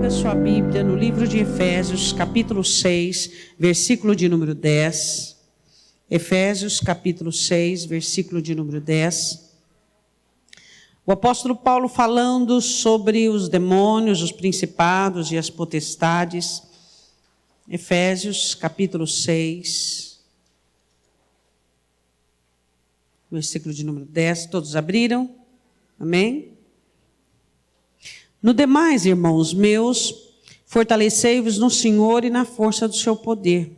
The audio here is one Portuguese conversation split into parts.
Abra sua Bíblia no livro de Efésios, capítulo 6, versículo de número 10. Efésios, capítulo 6, versículo de número 10. O apóstolo Paulo falando sobre os demônios, os principados e as potestades. Efésios, capítulo 6, versículo de número 10. Todos abriram? Amém? No demais, irmãos meus, fortalecei-vos no Senhor e na força do seu poder.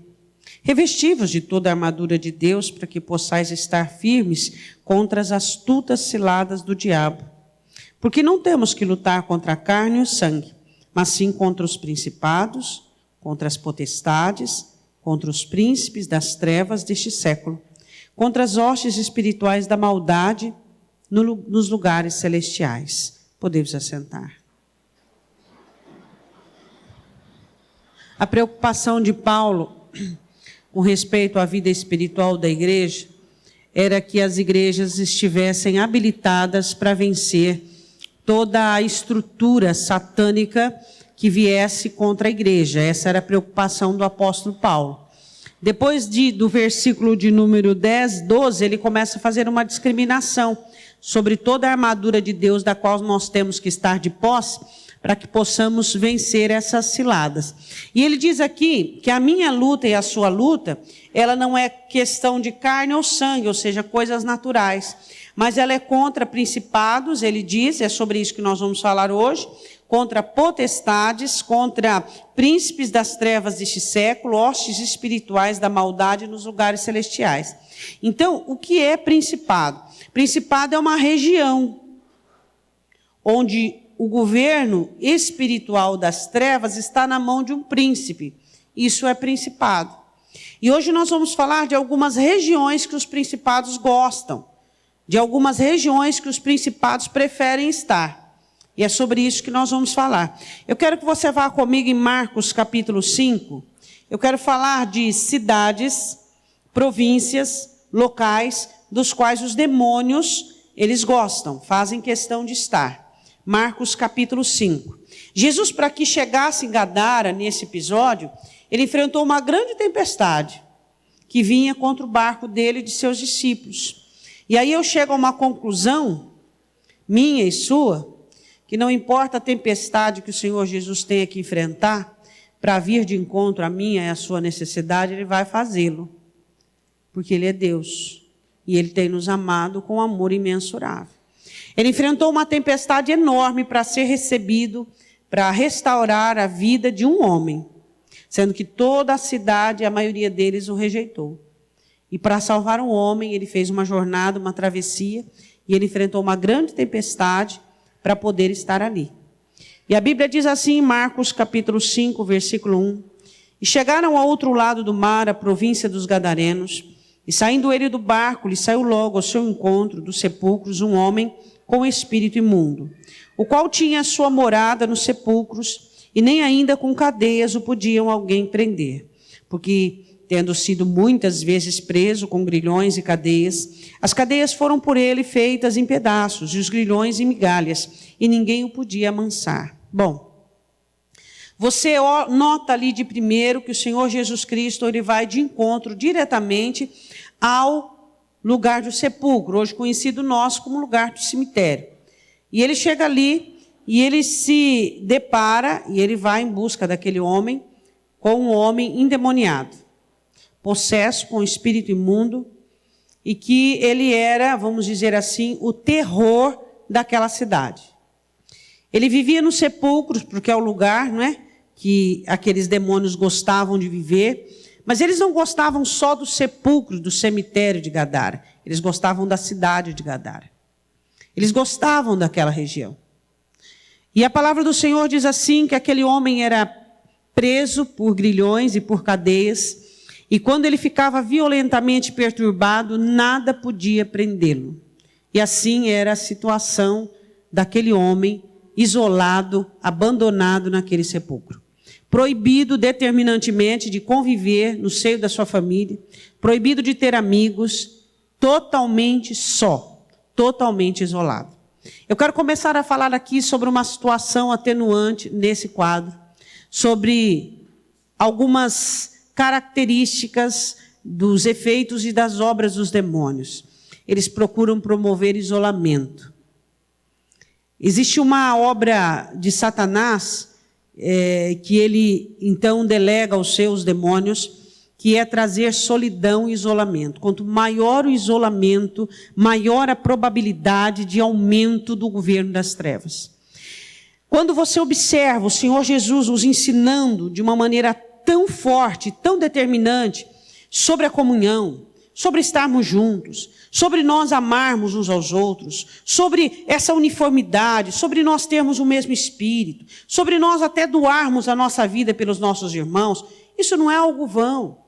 Revesti-vos de toda a armadura de Deus, para que possais estar firmes contra as astutas ciladas do diabo. Porque não temos que lutar contra a carne e o sangue, mas sim contra os principados, contra as potestades, contra os príncipes das trevas deste século, contra as hostes espirituais da maldade nos lugares celestiais. Podemos assentar. A preocupação de Paulo com respeito à vida espiritual da igreja era que as igrejas estivessem habilitadas para vencer toda a estrutura satânica que viesse contra a igreja. Essa era a preocupação do apóstolo Paulo. Depois do versículo de número 10, 12, ele começa a fazer uma discriminação sobre toda a armadura de Deus da qual nós temos que estar de posse, para que possamos vencer essas ciladas. E ele diz aqui que a minha luta e a sua luta, ela não é questão de carne ou sangue, ou seja, coisas naturais, mas ela é contra principados, ele diz, é sobre isso que nós vamos falar hoje, contra potestades, contra príncipes das trevas deste século, hostes espirituais da maldade nos lugares celestiais. Então, o que é principado? Principado é uma região onde o governo espiritual das trevas está na mão de um príncipe. Isso é principado. E hoje nós vamos falar de algumas regiões que os principados gostam, de algumas regiões que os principados preferem estar. E é sobre isso que nós vamos falar. Eu quero que você vá comigo em Marcos capítulo 5. Eu quero falar de cidades, províncias, locais, dos quais os demônios, eles gostam, fazem questão de estar. Marcos capítulo 5. Jesus, para que chegasse em Gadara, nesse episódio, ele enfrentou uma grande tempestade que vinha contra o barco dele e de seus discípulos. E aí eu chego a uma conclusão, minha e sua, que não importa a tempestade que o Senhor Jesus tenha que enfrentar, para vir de encontro à minha e à sua necessidade, Ele vai fazê-lo. Porque Ele é Deus. E Ele tem nos amado com amor imensurável. Ele enfrentou uma tempestade enorme para ser recebido, para restaurar a vida de um homem, sendo que toda a cidade, a maioria deles, o rejeitou. E para salvar um homem, ele fez uma jornada, uma travessia, e ele enfrentou uma grande tempestade para poder estar ali. E a Bíblia diz assim em Marcos capítulo 5, versículo 1, e chegaram ao outro lado do mar, a província dos Gadarenos, e saindo ele do barco, lhe saiu logo ao seu encontro dos sepulcros um homem com espírito imundo, o qual tinha a sua morada nos sepulcros, e nem ainda com cadeias o podiam alguém prender, porque, tendo sido muitas vezes preso com grilhões e cadeias, as cadeias foram por ele feitas em pedaços, e os grilhões em migalhas, e ninguém o podia amansar. Bom, você nota ali de primeiro que o Senhor Jesus Cristo, ele vai de encontro diretamente ao lugar do sepulcro, hoje conhecido nós como lugar do cemitério. E ele chega ali e ele se depara, e ele vai em busca daquele homem, com um homem endemoniado, possesso com espírito imundo, e que ele era, vamos dizer assim, o terror daquela cidade. Ele vivia nos sepulcros, porque é o lugar, não é, que aqueles demônios gostavam de viver. Mas eles não gostavam só do sepulcro, do cemitério de Gadara. Eles gostavam da cidade de Gadara. Eles gostavam daquela região. E a palavra do Senhor diz assim, que aquele homem era preso por grilhões e por cadeias, e quando ele ficava violentamente perturbado, nada podia prendê-lo. E assim era a situação daquele homem isolado, abandonado naquele sepulcro. Proibido determinantemente de conviver no seio da sua família, proibido de ter amigos, totalmente só, totalmente isolado. Eu quero começar a falar aqui sobre uma situação atenuante nesse quadro, sobre algumas características dos efeitos e das obras dos demônios. Eles procuram promover isolamento. Existe uma obra de Satanás que ele então delega aos seus demônios, que é trazer solidão e isolamento. Quanto maior o isolamento, maior a probabilidade de aumento do governo das trevas. Quando você observa o Senhor Jesus nos ensinando de uma maneira tão forte, tão determinante, sobre a comunhão, sobre estarmos juntos, sobre nós amarmos uns aos outros, sobre essa uniformidade, sobre nós termos o mesmo espírito, sobre nós até doarmos a nossa vida pelos nossos irmãos, isso não é algo vão.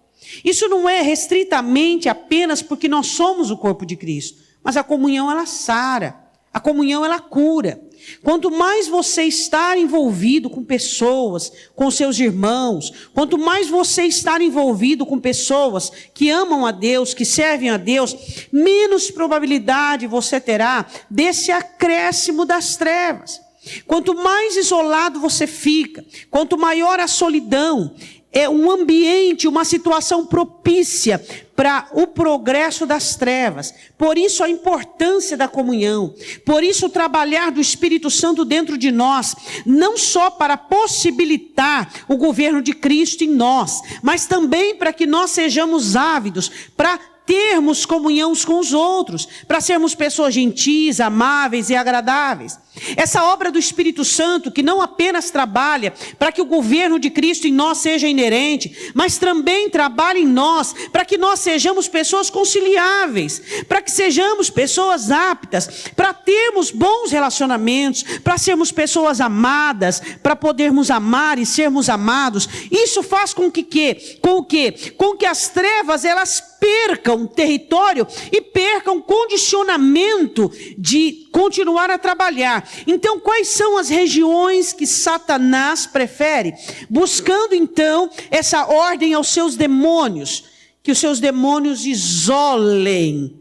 Isso não é restritamente apenas porque nós somos o corpo de Cristo, mas a comunhão ela sara, a comunhão ela cura. Quanto mais você estar envolvido com pessoas, com seus irmãos, quanto mais você estar envolvido com pessoas que amam a Deus, que servem a Deus, menos probabilidade você terá desse acréscimo das trevas. Quanto mais isolado você fica, quanto maior a solidão, é um ambiente, uma situação propícia para o progresso das trevas. Por isso a importância da comunhão. Por isso o trabalhar do Espírito Santo dentro de nós, não só para possibilitar o governo de Cristo em nós, mas também para que nós sejamos ávidos, para termos comunhão uns com os outros, para sermos pessoas gentis, amáveis e agradáveis. Essa obra do Espírito Santo, que não apenas trabalha para que o governo de Cristo em nós seja inerente, mas também trabalha em nós para que nós sejamos pessoas conciliáveis, para que sejamos pessoas aptas, para termos bons relacionamentos, para sermos pessoas amadas, para podermos amar e sermos amados. Isso faz com que as trevas elas percam território e percam condicionamento de continuar a trabalhar. Então, quais são as regiões que Satanás prefere? Buscando, então, essa ordem aos seus demônios, que os seus demônios isolem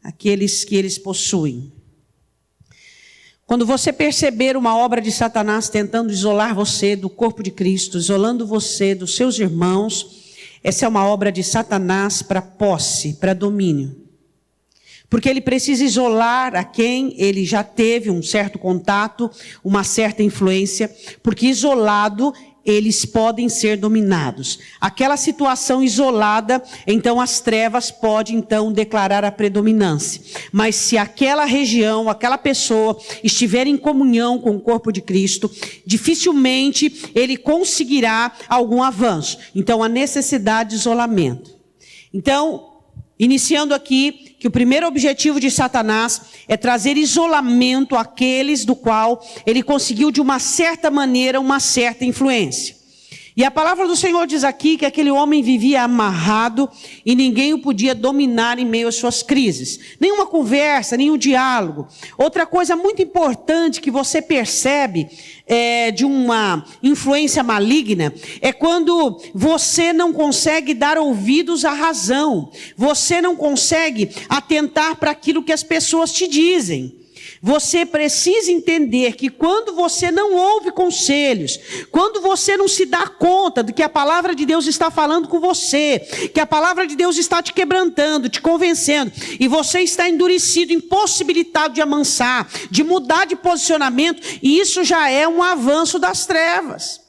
aqueles que eles possuem. Quando você perceber uma obra de Satanás tentando isolar você do corpo de Cristo, isolando você dos seus irmãos, essa é uma obra de Satanás para posse, para domínio. Porque ele precisa isolar a quem ele já teve um certo contato, uma certa influência, porque isolado eles podem ser dominados. Aquela situação isolada, então as trevas podem então declarar a predominância. Mas se aquela região, aquela pessoa estiver em comunhão com o corpo de Cristo, dificilmente ele conseguirá algum avanço. Então a necessidade de isolamento. Então, iniciando aqui, que o primeiro objetivo de Satanás é trazer isolamento àqueles do qual ele conseguiu de uma certa maneira, uma certa influência. E a palavra do Senhor diz aqui que aquele homem vivia amarrado e ninguém o podia dominar em meio às suas crises. Nenhuma conversa, nenhum diálogo. Outra coisa muito importante que você percebe de uma influência maligna é quando você não consegue dar ouvidos à razão. Você não consegue atentar para aquilo que as pessoas te dizem. Você precisa entender que quando você não ouve conselhos, quando você não se dá conta de que a palavra de Deus está falando com você, que a palavra de Deus está te quebrantando, te convencendo, e você está endurecido, impossibilitado de amansar, de mudar de posicionamento, e isso já é um avanço das trevas.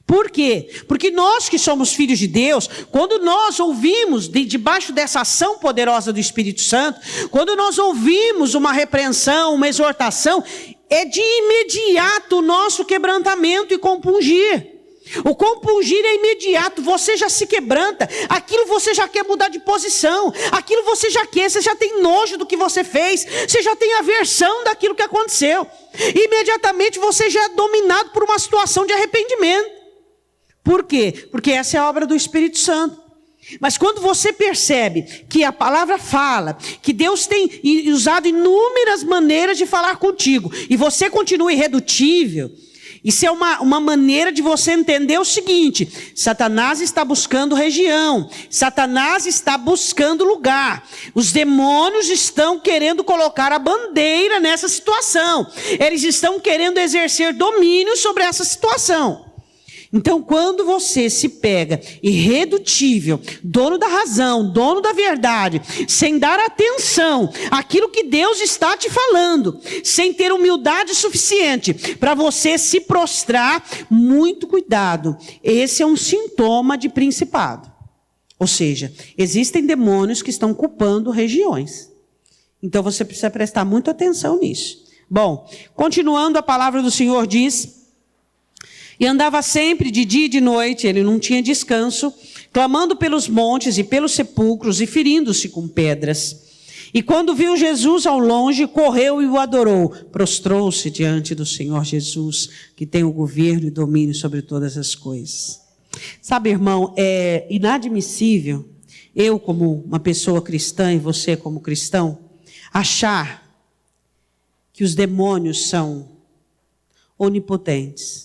Por quê? Porque nós que somos filhos de Deus, quando nós ouvimos debaixo dessa ação poderosa do Espírito Santo, quando nós ouvimos uma repreensão, uma exortação, é de imediato o nosso quebrantamento e compungir. O compungir é imediato, você já se quebranta, aquilo você já quer mudar de posição, aquilo você já quer, você já tem nojo do que você fez, você já tem aversão daquilo que aconteceu. Imediatamente você já é dominado por uma situação de arrependimento. Por quê? Porque essa é a obra do Espírito Santo. Mas quando você percebe que a palavra fala, que Deus tem usado inúmeras maneiras de falar contigo, e você continua irredutível, Isso é uma maneira de você entender o seguinte: Satanás está buscando região, Satanás está buscando lugar, os demônios estão querendo colocar a bandeira nessa situação, eles estão querendo exercer domínio sobre essa situação. Então, quando você se pega irredutível, dono da razão, dono da verdade, sem dar atenção àquilo que Deus está te falando, sem ter humildade suficiente para você se prostrar, muito cuidado. Esse é um sintoma de principado. Ou seja, existem demônios que estão ocupando regiões. Então, você precisa prestar muita atenção nisso. Bom, continuando, a palavra do Senhor diz: e andava sempre de dia e de noite, ele não tinha descanso, clamando pelos montes e pelos sepulcros e ferindo-se com pedras. E quando viu Jesus ao longe, correu e o adorou. Prostrou-se diante do Senhor Jesus, que tem o governo e domínio sobre todas as coisas. Sabe, irmão, é inadmissível eu, como uma pessoa cristã, e você como cristão, achar que os demônios são onipotentes.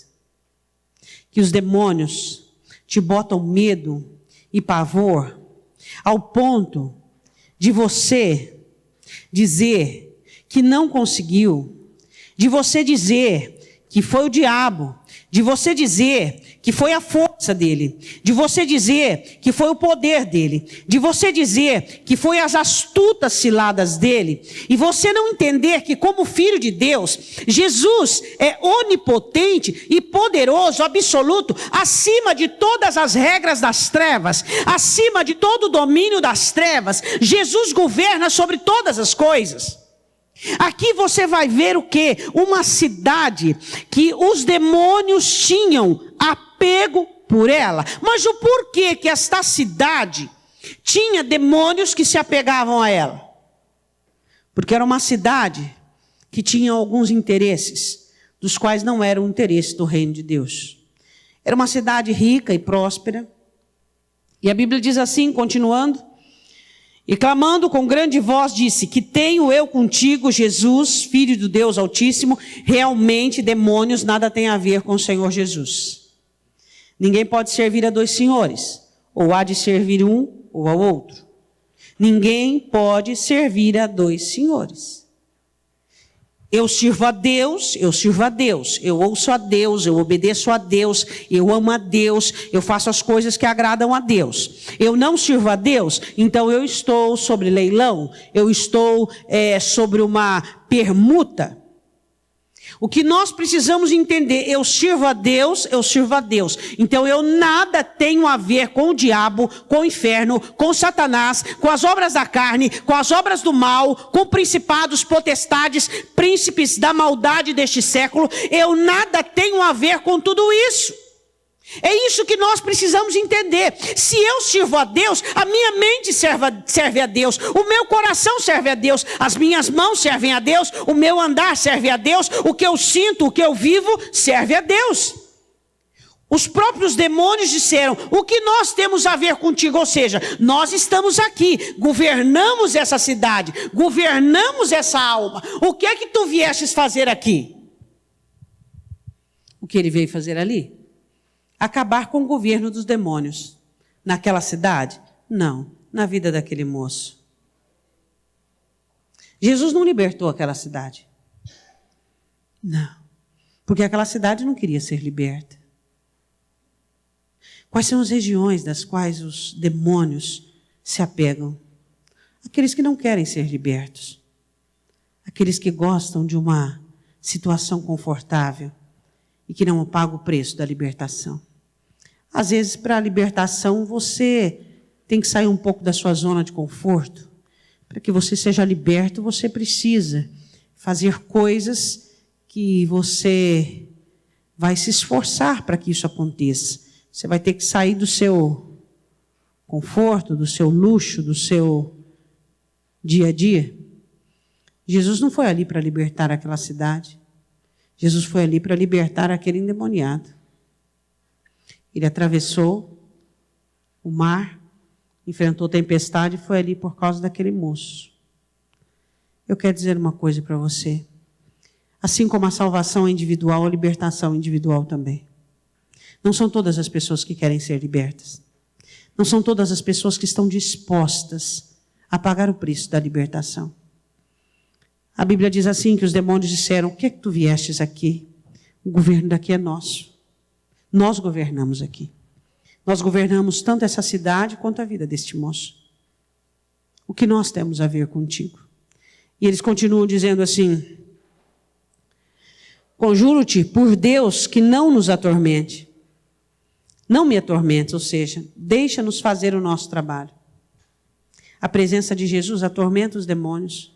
Que os demônios te botam medo e pavor, ao ponto de você dizer que não conseguiu, de você dizer que foi o diabo, de você dizer que foi a força dele, de você dizer que foi o poder dele, de você dizer que foi as astutas ciladas dele, e você não entender que, como filho de Deus, Jesus é onipotente e poderoso, absoluto, acima de todas as regras das trevas, acima de todo o domínio das trevas. Jesus governa sobre todas as coisas. Aqui você vai ver o quê? Uma cidade que os demônios tinham apego por ela. Mas o porquê que esta cidade tinha demônios que se apegavam a ela? Porque era uma cidade que tinha alguns interesses, dos quais não eram o interesse do reino de Deus. Era uma cidade rica e próspera. E a Bíblia diz assim, continuando: e clamando com grande voz disse: que tenho eu contigo, Jesus, Filho do Deus Altíssimo? Realmente demônios nada tem a ver com o Senhor Jesus. Ninguém pode servir a dois senhores, ou há de servir um ou ao outro. Ninguém pode servir a dois senhores. Eu sirvo a Deus, eu sirvo a Deus, eu ouço a Deus, eu obedeço a Deus, eu amo a Deus, eu faço as coisas que agradam a Deus. Eu não sirvo a Deus, então eu estou sobre leilão, eu estou sobre uma permuta. O que nós precisamos entender: eu sirvo a Deus, eu sirvo a Deus. Então eu nada tenho a ver com o diabo, com o inferno, com Satanás, com as obras da carne, com as obras do mal, com principados, potestades, príncipes da maldade deste século. Eu nada tenho a ver com tudo isso. É isso que nós precisamos entender. Se eu sirvo a Deus, a minha mente serve a Deus, o meu coração serve a Deus, as minhas mãos servem a Deus, o meu andar serve a Deus, o que eu sinto, o que eu vivo, serve a Deus. Os próprios demônios disseram: o que nós temos a ver contigo? Ou seja, nós estamos aqui, governamos essa cidade, governamos essa alma. O que é que tu viestes fazer aqui? O que ele veio fazer ali? Acabar com o governo dos demônios. Naquela cidade? Não, na vida daquele moço. Jesus não libertou aquela cidade. Não, porque aquela cidade não queria ser liberta. Quais são as regiões das quais os demônios se apegam? Aqueles que não querem ser libertos. Aqueles que gostam de uma situação confortável e que não pagam o preço da libertação. Às vezes, para a libertação, você tem que sair um pouco da sua zona de conforto. Para que você seja liberto, você precisa fazer coisas que você vai se esforçar para que isso aconteça. Você vai ter que sair do seu conforto, do seu luxo, do seu dia a dia. Jesus não foi ali para libertar aquela cidade. Jesus foi ali para libertar aquele endemoniado. Ele atravessou o mar, enfrentou tempestade e foi ali por causa daquele moço. Eu quero dizer uma coisa para você. Assim como a salvação é individual, a libertação é individual também. Não são todas as pessoas que querem ser libertas. Não são todas as pessoas que estão dispostas a pagar o preço da libertação. A Bíblia diz assim, que os demônios disseram: o que é que tu viestes aqui? O governo daqui é nosso. Nós governamos aqui. Nós governamos tanto essa cidade quanto a vida deste moço. O que nós temos a ver contigo? E eles continuam dizendo assim: conjuro-te por Deus que não nos atormente. Não me atormentes, ou seja, deixa-nos fazer o nosso trabalho. A presença de Jesus atormenta os demônios.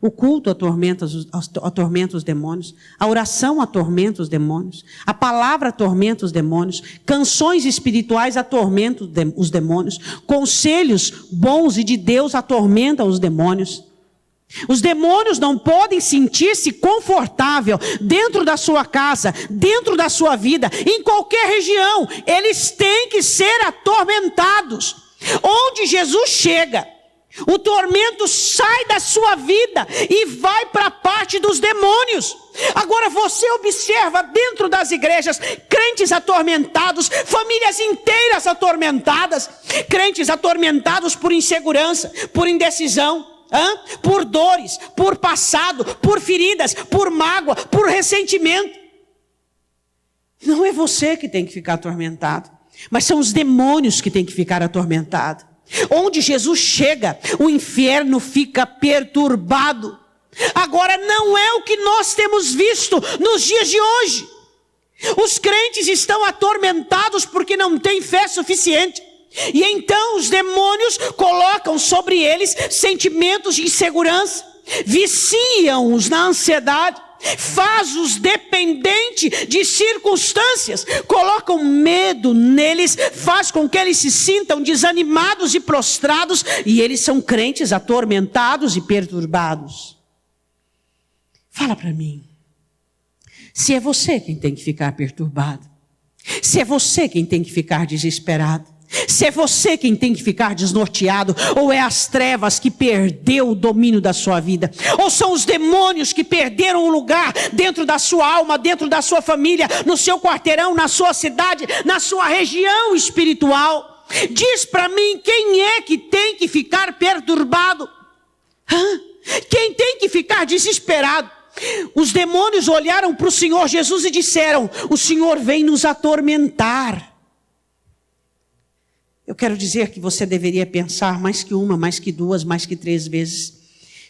O culto atormenta os demônios. A oração atormenta os demônios. A palavra atormenta os demônios. Canções espirituais atormentam os demônios. Conselhos bons e de Deus atormentam os demônios. Os demônios não podem sentir-se confortável dentro da sua casa, dentro da sua vida, em qualquer região. Eles têm que ser atormentados. Onde Jesus chega, o tormento sai da sua vida e vai para a parte dos demônios. Agora você observa dentro das igrejas, crentes atormentados, famílias inteiras atormentadas, crentes atormentados por insegurança, por indecisão, por dores, por passado, por feridas, por mágoa, por ressentimento. Não é você que tem que ficar atormentado, mas são os demônios que têm que ficar atormentados. Onde Jesus chega, o inferno fica perturbado. Agora não é o que nós temos visto nos dias de hoje. Os crentes estão atormentados porque não têm fé suficiente. E então os demônios colocam sobre eles sentimentos de insegurança, viciam-os na ansiedade, faz-os dependentes de circunstâncias, colocam medo neles, faz com que eles se sintam desanimados e prostrados, e eles são crentes atormentados e perturbados. Fala para mim, se é você quem tem que ficar perturbado, se é você quem tem que ficar desesperado, se é você quem tem que ficar desnorteado, ou é as trevas que perdeu o domínio da sua vida, ou são os demônios que perderam o lugar dentro da sua alma, dentro da sua família, no seu quarteirão, na sua cidade, na sua região espiritual. Diz para mim, quem é que tem que ficar perturbado? Quem tem que ficar desesperado? Os demônios olharam para o Senhor Jesus e disseram: o Senhor vem nos atormentar. Eu quero dizer que você deveria pensar mais que uma, mais que duas, mais que 3 vezes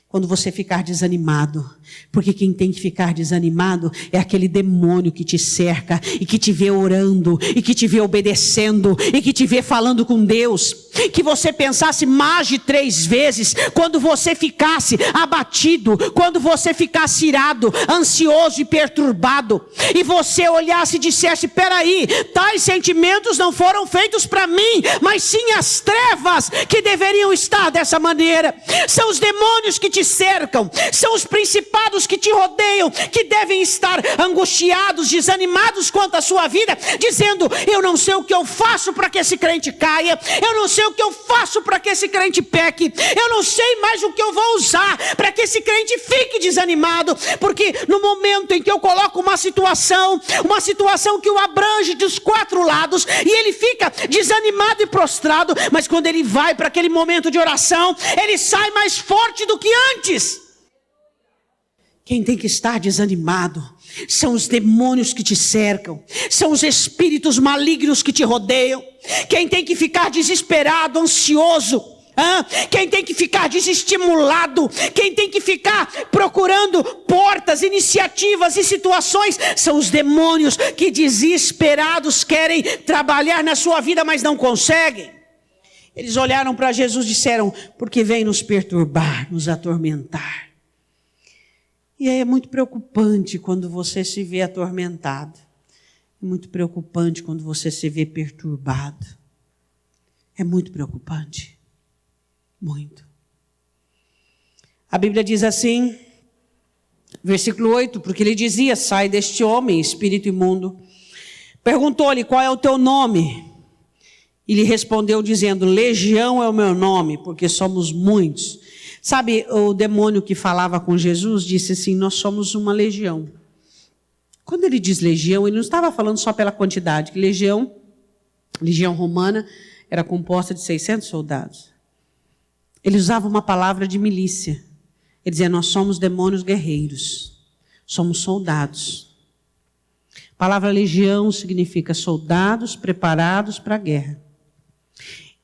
quando você ficar desanimado. Porque quem tem que ficar desanimado é aquele demônio que te cerca e que te vê orando, e que te vê obedecendo, e que te vê falando com Deus. Que você pensasse mais de 3 vezes quando você ficasse abatido, quando você ficasse irado, ansioso e perturbado, e você olhasse e dissesse: peraí, tais sentimentos não foram feitos para mim, mas sim as trevas que deveriam estar dessa maneira. São os demônios que te cercam, são os principados que te rodeiam, que devem estar angustiados, desanimados quanto à sua vida, dizendo: eu não sei o que eu faço para que esse crente caia, eu não sei o que eu faço para que esse crente peque, eu não sei mais o que eu vou usar para que esse crente fique desanimado, porque no momento em que eu coloco uma situação que o abrange dos 4 lados, e ele fica desanimado e prostrado, mas quando ele vai para aquele momento de oração, ele sai mais forte do que antes. Quem tem que estar desanimado são os demônios que te cercam, são os espíritos malignos que te rodeiam. Quem tem que ficar desesperado, ansioso, quem tem que ficar desestimulado, quem tem que ficar procurando portas, iniciativas e situações, são os demônios que desesperados querem trabalhar na sua vida, mas não conseguem. Eles olharam para Jesus e disseram: porque vem nos perturbar, nos atormentar. E aí é muito preocupante quando você se vê atormentado. É muito preocupante quando você se vê perturbado. É muito preocupante. Muito. A Bíblia diz assim, versículo 8, porque ele dizia: sai deste homem, espírito imundo. Perguntou-lhe: qual é o teu nome? E lhe respondeu dizendo: Legião é o meu nome, porque somos muitos. Sabe, o demônio que falava com Jesus disse assim: nós somos uma legião. Quando ele diz legião, ele não estava falando só pela quantidade, que legião romana era composta de 600 soldados. Ele usava uma palavra de milícia. Ele dizia: nós somos demônios guerreiros, somos soldados. A palavra legião significa soldados preparados para a guerra.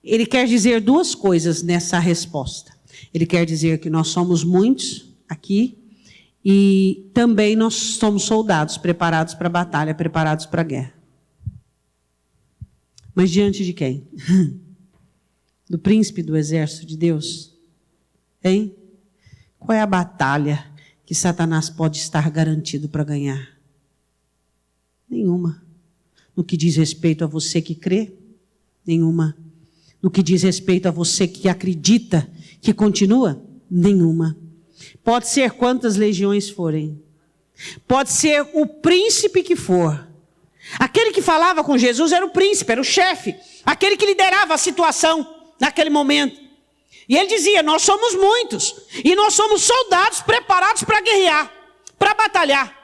Ele quer dizer duas coisas nessa resposta. Ele quer dizer que nós somos muitos aqui e também nós somos soldados preparados para a batalha, preparados para a guerra. Mas diante de quem? Do príncipe do exército de Deus? Hein? Qual é a batalha que Satanás pode estar garantido para ganhar? Nenhuma. No que diz respeito a você que crê? Nenhuma. No que diz respeito a você que acredita, que continua? Nenhuma. Pode ser quantas legiões forem. Pode ser o príncipe que for. Aquele que falava com Jesus era o príncipe, era o chefe. Aquele que liderava a situação naquele momento. E ele dizia: nós somos muitos. E nós somos soldados preparados para guerrear, para batalhar.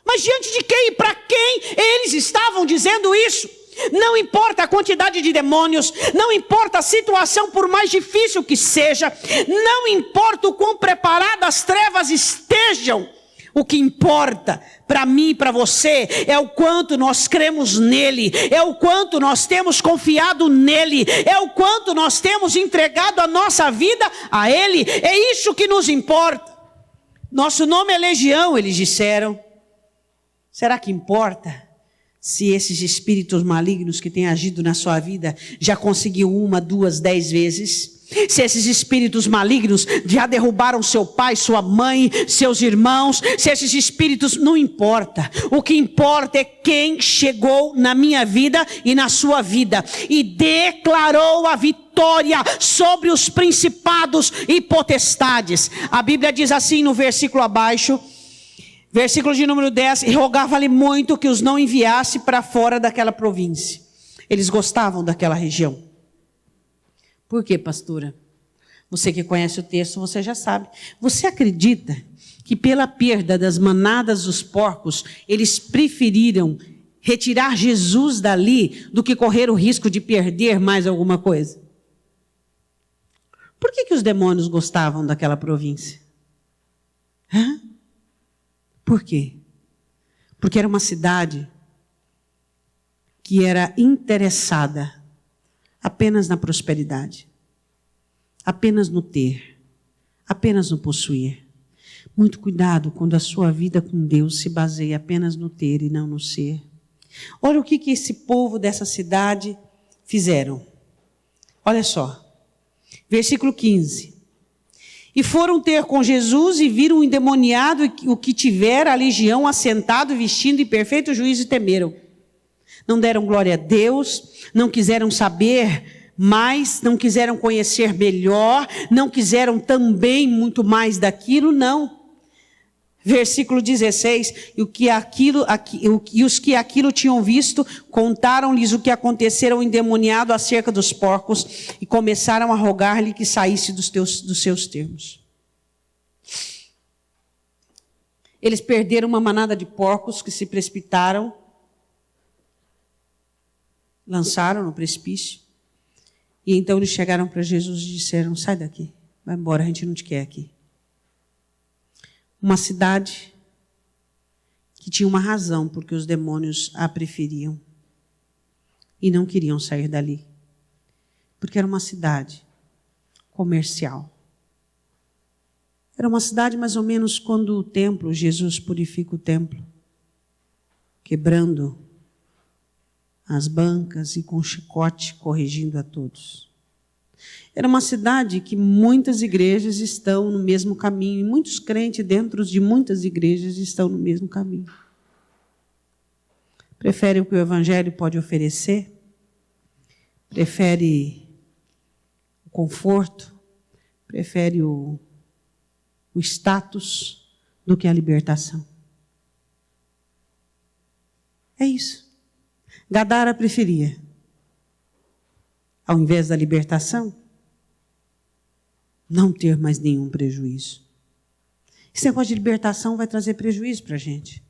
Mas diante de quem e para quem eles estavam dizendo isso? Não importa a quantidade de demônios, não importa a situação por mais difícil que seja, não importa o quão preparadas as trevas estejam, o que importa para mim e para você é o quanto nós cremos nele, é o quanto nós temos confiado nele, é o quanto nós temos entregado a nossa vida a ele, é isso que nos importa. Nosso nome é legião, eles disseram. Será que importa? Se esses espíritos malignos que têm agido na sua vida já conseguiu 1, 2, 10 vezes? Se esses espíritos malignos já derrubaram seu pai, sua mãe, seus irmãos, se esses espíritos, não importa. O que importa é quem chegou na minha vida e na sua vida e declarou a vitória sobre os principados e potestades. A Bíblia diz assim no versículo abaixo, versículo de número 10, e rogava-lhe muito que os não enviasse para fora daquela província. Eles gostavam daquela região. Por quê, pastora? Você que conhece o texto, você já sabe. Você acredita que pela perda das manadas dos porcos, eles preferiram retirar Jesus dali do que correr o risco de perder mais alguma coisa? Por que os demônios gostavam daquela província? Por quê? Porque era uma cidade que era interessada apenas na prosperidade, apenas no ter, apenas no possuir. Muito cuidado quando a sua vida com Deus se baseia apenas no ter e não no ser. Olha o que esse povo dessa cidade fizeram. Olha só, versículo 15. E foram ter com Jesus e viram o endemoniado e o que tivera a legião assentado, vestindo em perfeito juízo, e temeram. Não deram glória a Deus, não quiseram saber mais, não quiseram conhecer melhor, não quiseram também muito mais daquilo, não. Versículo 16, e os que aquilo tinham visto, contaram-lhes o que acontecera ao endemoniado acerca dos porcos, e começaram a rogar-lhe que saísse dos seus termos. Eles perderam uma manada de porcos que se precipitaram, lançaram no precipício, e então eles chegaram para Jesus e disseram: sai daqui, vai embora, a gente não te quer aqui. Uma cidade que tinha uma razão porque os demônios a preferiam e não queriam sair dali. Porque era uma cidade comercial. Era uma cidade mais ou menos quando o templo, Jesus purifica o templo, quebrando as bancas e com chicote corrigindo a todos. Era uma cidade que muitas igrejas estão no mesmo caminho, e muitos crentes dentro de muitas igrejas estão no mesmo caminho. Prefere o que o Evangelho pode oferecer? Prefere o conforto? Prefere o status do que a libertação? É isso. Gadara preferia, ao invés da libertação, não ter mais nenhum prejuízo. Esse negócio de libertação vai trazer prejuízo para a gente.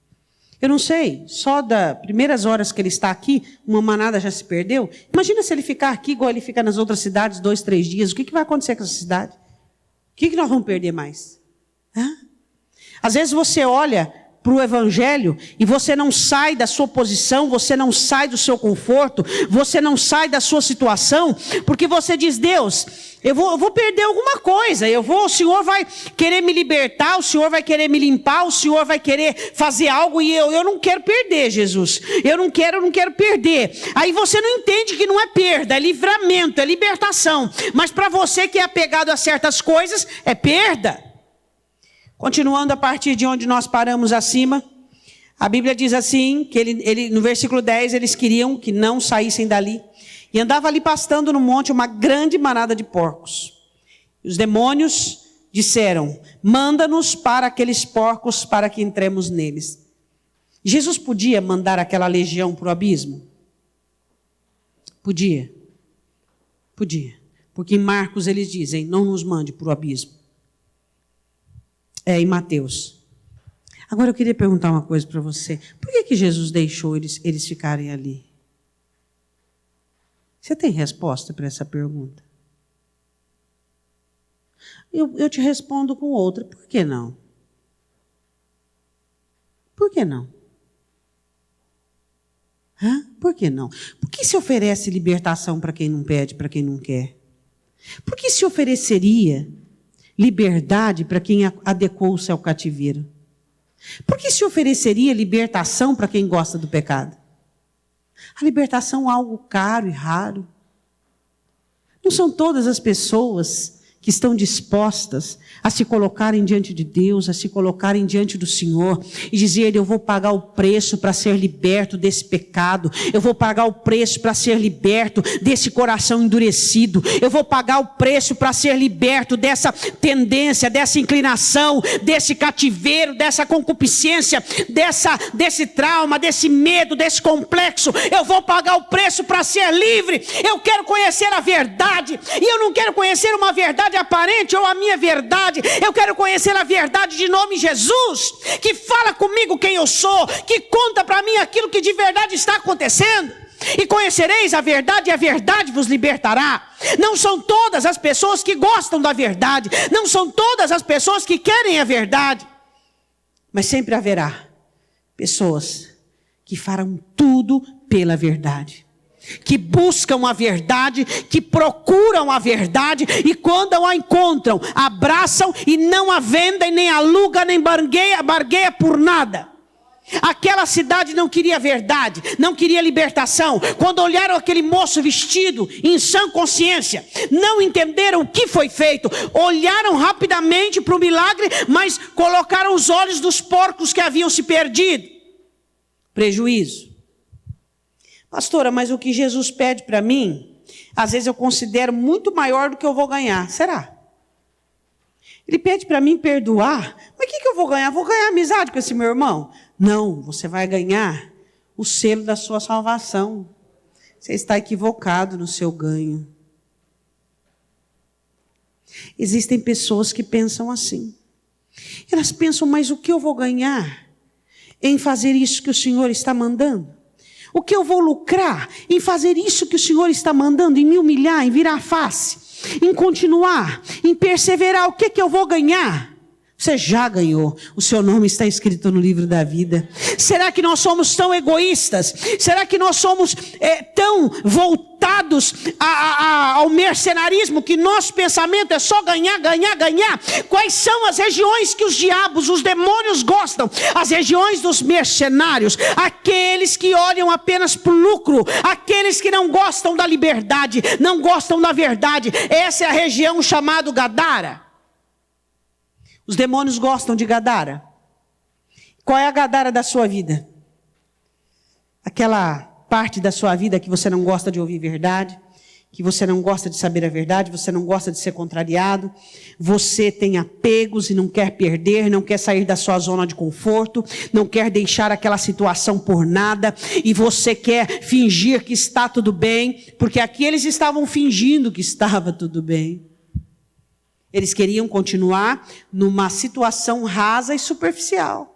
Eu não sei, só das primeiras horas que ele está aqui, uma manada já se perdeu. Imagina se ele ficar aqui igual ele fica nas outras cidades 2, 3 dias. O que vai acontecer com essa cidade? O que nós vamos perder mais? Às vezes você olha para o Evangelho e você não sai da sua posição, você não sai do seu conforto, você não sai da sua situação, porque você diz, Deus, eu vou perder alguma coisa, o Senhor vai querer me libertar, o Senhor vai querer me limpar, o Senhor vai querer fazer algo e eu não quero perder, Jesus, eu não quero perder. Aí você não entende que não é perda, é livramento, é libertação, mas para você que é apegado a certas coisas, é perda. Continuando a partir de onde nós paramos acima, a Bíblia diz assim, que ele, no versículo 10, eles queriam que não saíssem dali. E andava ali pastando no monte uma grande manada de porcos. E os demônios disseram, manda-nos para aqueles porcos para que entremos neles. Jesus podia mandar aquela legião para o abismo? Podia. Porque em Marcos eles dizem, não nos mande para o abismo. Em Mateus. Agora eu queria perguntar uma coisa para você. Por que Jesus deixou eles ficarem ali? Você tem resposta para essa pergunta? Eu te respondo com outra. Por que não? Por que não? Por que não? Por que se oferece libertação para quem não pede, para quem não quer? Por que se ofereceria liberdade para quem adequou-se ao cativeiro? Por que se ofereceria libertação para quem gosta do pecado? A libertação é algo caro e raro. Não são todas as pessoas que estão dispostas a se colocarem diante de Deus, a se colocarem diante do Senhor e dizer, eu vou pagar o preço para ser liberto desse pecado, eu vou pagar o preço para ser liberto desse coração endurecido, eu vou pagar o preço para ser liberto dessa tendência, dessa inclinação, desse cativeiro, dessa concupiscência, desse trauma, desse medo, desse complexo, eu vou pagar o preço para ser livre. Eu quero conhecer a verdade, e eu não quero conhecer uma verdade aparente ou a minha verdade, eu quero conhecer a verdade de nome Jesus, que fala comigo quem eu sou, que conta para mim aquilo que de verdade está acontecendo. E conhecereis a verdade, e a verdade vos libertará. Não são todas as pessoas que gostam da verdade, não são todas as pessoas que querem a verdade, mas sempre haverá pessoas que farão tudo pela verdade, que buscam a verdade, que procuram a verdade, e quando a encontram, abraçam e não a vendem, nem aluga, nem bargueia por nada. Aquela cidade não queria verdade, não queria libertação. Quando olharam aquele moço vestido em sã consciência, não entenderam o que foi feito, olharam rapidamente para o milagre, mas colocaram os olhos dos porcos que haviam se perdido. Prejuízo. Pastora, mas o que Jesus pede para mim, às vezes eu considero muito maior do que eu vou ganhar. Será? Ele pede para mim perdoar, mas o que eu vou ganhar? Vou ganhar amizade com esse meu irmão? Não, você vai ganhar o selo da sua salvação. Você está equivocado no seu ganho. Existem pessoas que pensam assim. Elas pensam, mas o que eu vou ganhar em fazer isso que o Senhor está mandando? O que eu vou lucrar em fazer isso que o Senhor está mandando, em me humilhar, em virar a face, em continuar, em perseverar? O que eu vou ganhar? Você já ganhou, o seu nome está escrito no livro da vida. Será que nós somos tão egoístas? Será que nós somos tão voltados ao mercenarismo, que nosso pensamento é só ganhar, ganhar, ganhar? Quais são as regiões que os diabos, os demônios gostam? As regiões dos mercenários, aqueles que olham apenas para o lucro, aqueles que não gostam da liberdade, não gostam da verdade. Essa é a região chamada Gadara. Os demônios gostam de Gadara. Qual é a Gadara da sua vida? Aquela parte da sua vida que você não gosta de ouvir verdade, que você não gosta de saber a verdade, você não gosta de ser contrariado, você tem apegos e não quer perder, não quer sair da sua zona de conforto, não quer deixar aquela situação por nada, e você quer fingir que está tudo bem, porque aqui eles estavam fingindo que estava tudo bem. Eles queriam continuar numa situação rasa e superficial.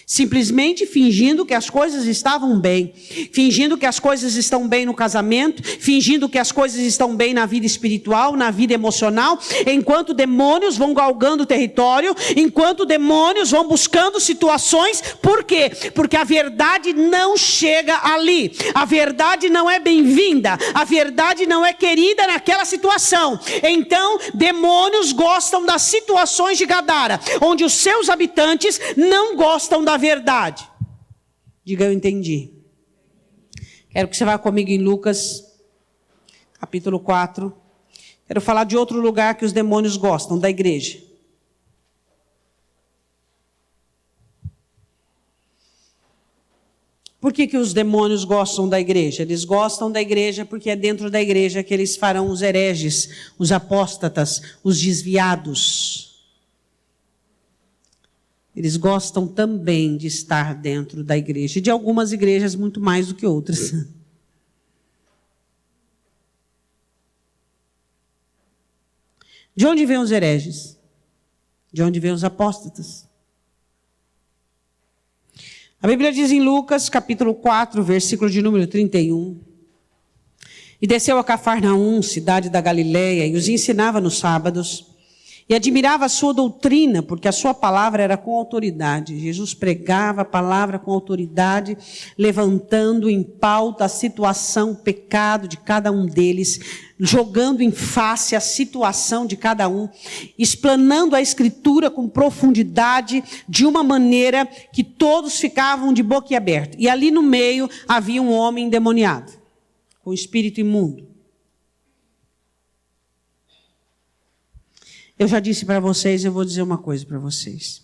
Simplesmente fingindo que as coisas estavam bem, fingindo que as coisas estão bem no casamento, fingindo que as coisas estão bem na vida espiritual, na vida emocional, enquanto demônios vão galgando o território, enquanto demônios vão buscando situações. Por quê? Porque a verdade não chega ali, a verdade não é bem-vinda, a verdade não é querida naquela situação. Então, demônios gostam das situações de Gadara, onde os seus habitantes não gostam da verdade. Diga, eu entendi. Quero que você vá comigo em Lucas, capítulo 4. Quero falar de outro lugar que os demônios gostam, da igreja. Por que os demônios gostam da igreja? Eles gostam da igreja porque é dentro da igreja que eles farão os hereges, os apóstatas, os desviados. Eles gostam também de estar dentro da igreja. E de algumas igrejas muito mais do que outras. De onde vêm os hereges? De onde vêm os apóstatas? A Bíblia diz em Lucas, capítulo 4, versículo de número 31. E desceu a Cafarnaum, cidade da Galileia, e os ensinava nos sábados. E admirava a sua doutrina, porque a sua palavra era com autoridade. Jesus pregava a palavra com autoridade, levantando em pauta a situação, o pecado de cada um deles, jogando em face a situação de cada um, explanando a Escritura com profundidade, de uma maneira que todos ficavam de boca aberta. E ali no meio havia um homem endemoniado, com espírito imundo. Eu já disse para vocês, eu vou dizer uma coisa para vocês.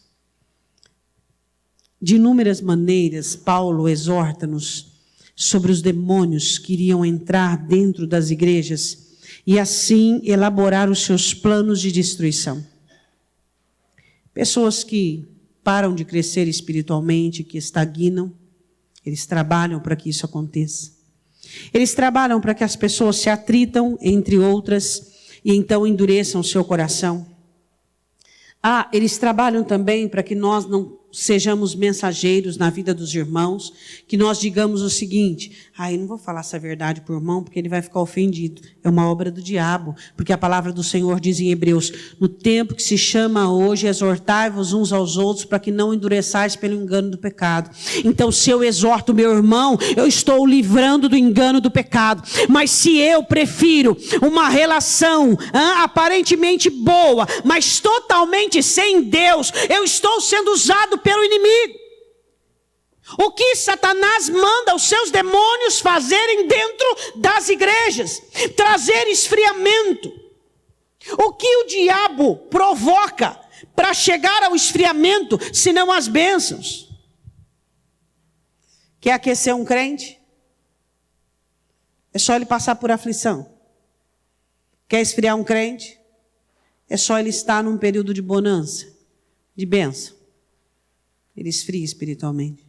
De inúmeras maneiras, Paulo exorta-nos sobre os demônios que iriam entrar dentro das igrejas e assim elaborar os seus planos de destruição. Pessoas que param de crescer espiritualmente, que estagnam, eles trabalham para que isso aconteça. Eles trabalham para que as pessoas se atritam, entre outras, e então endureçam o seu coração. Eles trabalham também para que nós não sejamos mensageiros na vida dos irmãos, que nós digamos o seguinte: eu não vou falar essa verdade para o irmão, porque ele vai ficar ofendido. É uma obra do diabo, porque a palavra do Senhor diz em Hebreus: no tempo que se chama hoje, exortai-vos uns aos outros, para que não endureçais pelo engano do pecado. Então, se eu exorto meu irmão, eu estou o livrando do engano do pecado. Mas se eu prefiro uma relação aparentemente boa, mas totalmente sem Deus, eu estou sendo usado pelo inimigo. O que Satanás manda os seus demônios fazerem dentro das igrejas? Trazer esfriamento. O que o diabo provoca para chegar ao esfriamento, senão as bênçãos? Quer aquecer um crente? É só ele passar por aflição. Quer esfriar um crente? É só ele estar num período de bonança, de bênção. Ele esfria espiritualmente.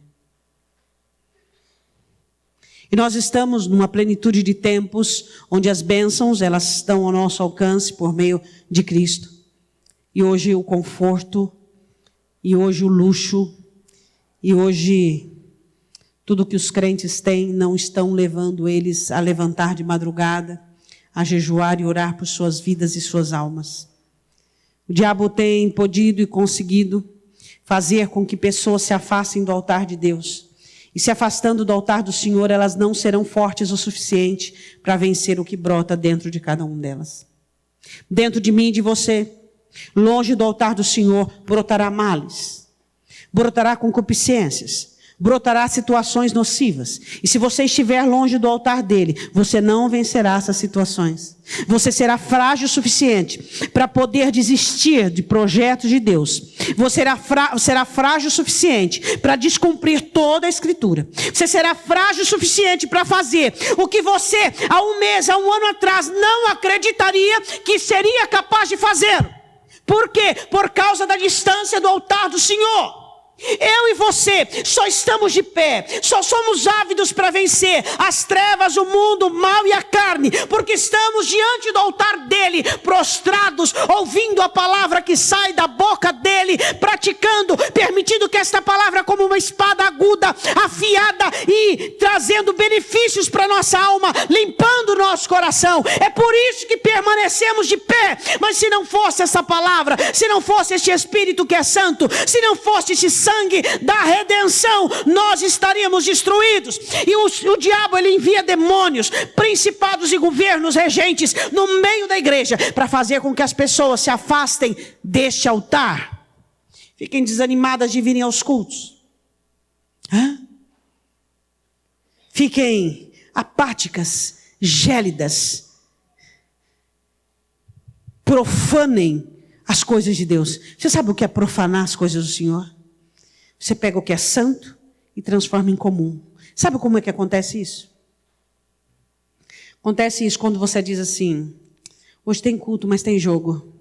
E nós estamos numa plenitude de tempos onde as bênçãos, elas estão ao nosso alcance por meio de Cristo. E hoje o conforto, e hoje o luxo, e hoje tudo que os crentes têm não estão levando eles a levantar de madrugada, a jejuar e orar por suas vidas e suas almas. O diabo tem podido e conseguido fazer com que pessoas se afastem do altar de Deus. E se afastando do altar do Senhor, elas não serão fortes o suficiente para vencer o que brota dentro de cada um delas. Dentro de mim e de você, longe do altar do Senhor, brotará males, brotará concupiscências, brotará situações nocivas. E se você estiver longe do altar dele, você não vencerá essas situações. Você será frágil o suficiente para poder desistir de projetos de Deus. Você será frágil o suficiente para descumprir toda a Escritura. Você será frágil o suficiente para fazer o que você, há um mês, há um ano atrás, não acreditaria que seria capaz de fazer. Por quê? Por causa da distância do altar do Senhor. Eu e você só estamos de pé, só somos ávidos para vencer as trevas, o mundo, o mal e a carne, porque estamos diante do altar dele, prostrados, ouvindo a palavra que sai da boca dele, praticando, permitindo que esta palavra, como uma espada aguda, afiada e trazendo benefícios para nossa alma, limpando o nosso coração. É por isso que permanecemos de pé. Mas se não fosse essa palavra, se não fosse este Espírito que é santo, se não fosse esse sangue da redenção, nós estaríamos destruídos. E o diabo, ele envia demônios, principados e governos regentes no meio da igreja, para fazer com que as pessoas se afastem deste altar, fiquem desanimadas de virem aos cultos, fiquem apáticas, gélidas, profanem as coisas de Deus. Você sabe o que é profanar as coisas do Senhor? Você pega o que é santo e transforma em comum. Sabe como é que acontece isso? Acontece isso quando você diz assim: hoje tem culto, mas tem jogo.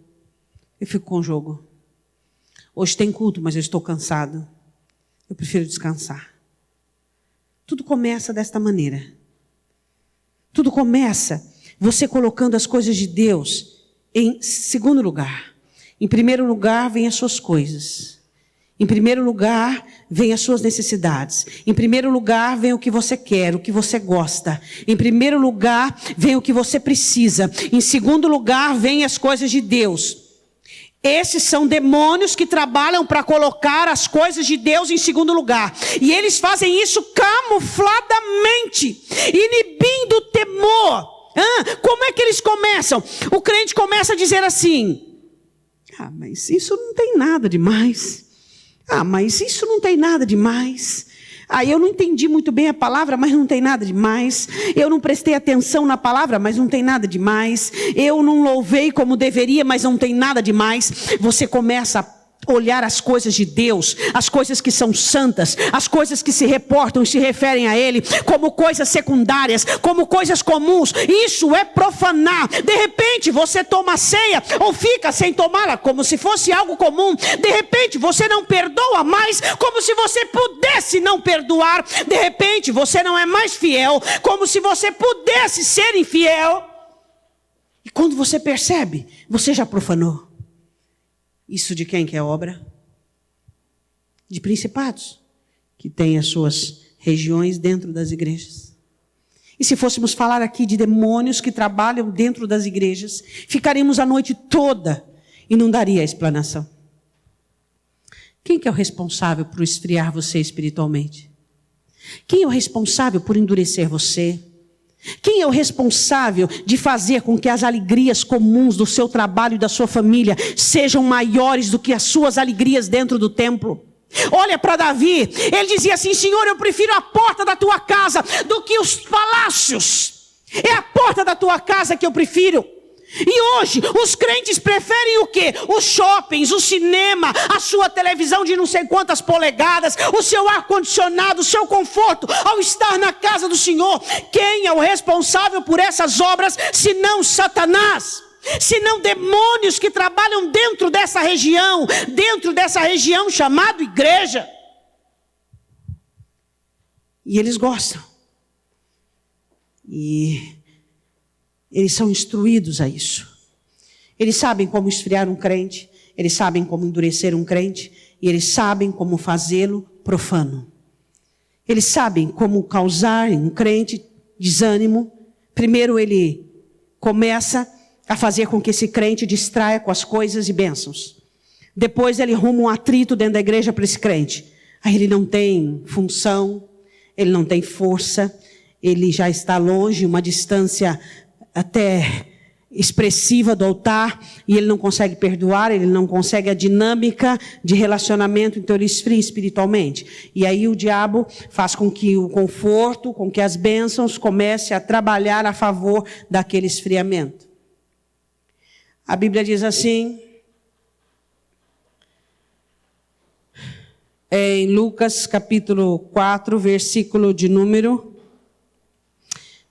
Eu fico com o jogo. Hoje tem culto, mas eu estou cansado. Eu prefiro descansar. Tudo começa desta maneira. Tudo começa você colocando as coisas de Deus em segundo lugar. Em primeiro lugar, vem as suas coisas. Em primeiro lugar, vem as suas necessidades. Em primeiro lugar, vem o que você quer, o que você gosta. Em primeiro lugar, vem o que você precisa. Em segundo lugar, vem as coisas de Deus. Esses são demônios que trabalham para colocar as coisas de Deus em segundo lugar. E eles fazem isso camufladamente, inibindo o temor. Como é que eles começam? O crente começa a dizer assim: mas isso não tem nada demais. Mas isso não tem nada demais. Eu não entendi muito bem a palavra, mas não tem nada demais. Eu não prestei atenção na palavra, mas não tem nada demais. Eu não louvei como deveria, mas não tem nada demais. Você começa a olhar as coisas de Deus, as coisas que são santas, as coisas que se reportam e se referem a Ele, como coisas secundárias, como coisas comuns. Isso é profanar. De repente você toma a ceia ou fica sem tomá-la como se fosse algo comum. De repente você não perdoa mais como se você pudesse não perdoar. De repente você não é mais fiel como se você pudesse ser infiel. E quando você percebe, você já profanou. Isso de quem que é obra? De principados, que têm as suas regiões dentro das igrejas. E se fôssemos falar aqui de demônios que trabalham dentro das igrejas, ficaríamos a noite toda e não daria a explanação. Quem que é o responsável por esfriar você espiritualmente? Quem é o responsável por endurecer você? Quem é o responsável de fazer com que as alegrias comuns do seu trabalho e da sua família sejam maiores do que as suas alegrias dentro do templo? Olha para Davi, ele dizia assim: Senhor, eu prefiro a porta da tua casa do que os palácios. É a porta da tua casa que eu prefiro. E hoje, os crentes preferem o quê? Os shoppings, o cinema, a sua televisão de não sei quantas polegadas, o seu ar-condicionado, o seu conforto, ao estar na casa do Senhor. Quem é o responsável por essas obras, se não Satanás? Se não demônios que trabalham dentro dessa região chamada igreja. E eles gostam. E eles são instruídos a isso. Eles sabem como esfriar um crente, eles sabem como endurecer um crente, e eles sabem como fazê-lo profano. Eles sabem como causar em um crente desânimo. Primeiro ele começa a fazer com que esse crente distraia com as coisas e bênçãos. Depois ele arruma um atrito dentro da igreja para esse crente. Aí ele não tem função, ele não tem força, ele já está longe, uma distância até expressiva do altar, e ele não consegue perdoar, ele não consegue a dinâmica de relacionamento, então ele esfria espiritualmente. E aí o diabo faz com que o conforto, com que as bênçãos comece a trabalhar a favor daquele esfriamento. A Bíblia diz assim, em Lucas capítulo 4, versículo de número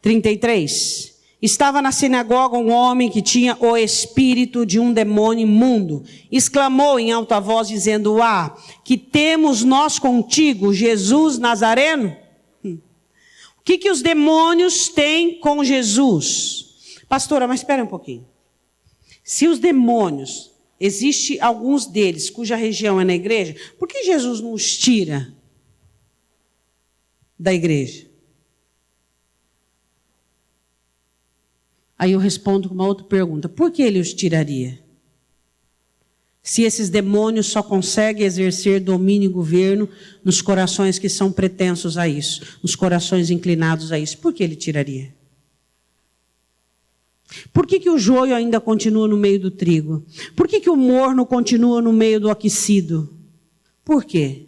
33. Estava na sinagoga um homem que tinha o espírito de um demônio imundo. Exclamou em alta voz, dizendo: Ah, que temos nós contigo, Jesus Nazareno? O que os demônios têm com Jesus? Pastora, mas espera um pouquinho. Se os demônios, existe alguns deles cuja região é na igreja, por que Jesus não os tira da igreja? Aí eu respondo com uma outra pergunta: por que ele os tiraria? Se esses demônios só conseguem exercer domínio e governo nos corações que são pretensos a isso, nos corações inclinados a isso, por que ele tiraria? Por que o joio ainda continua no meio do trigo? Por que o morno continua no meio do aquecido? Por quê?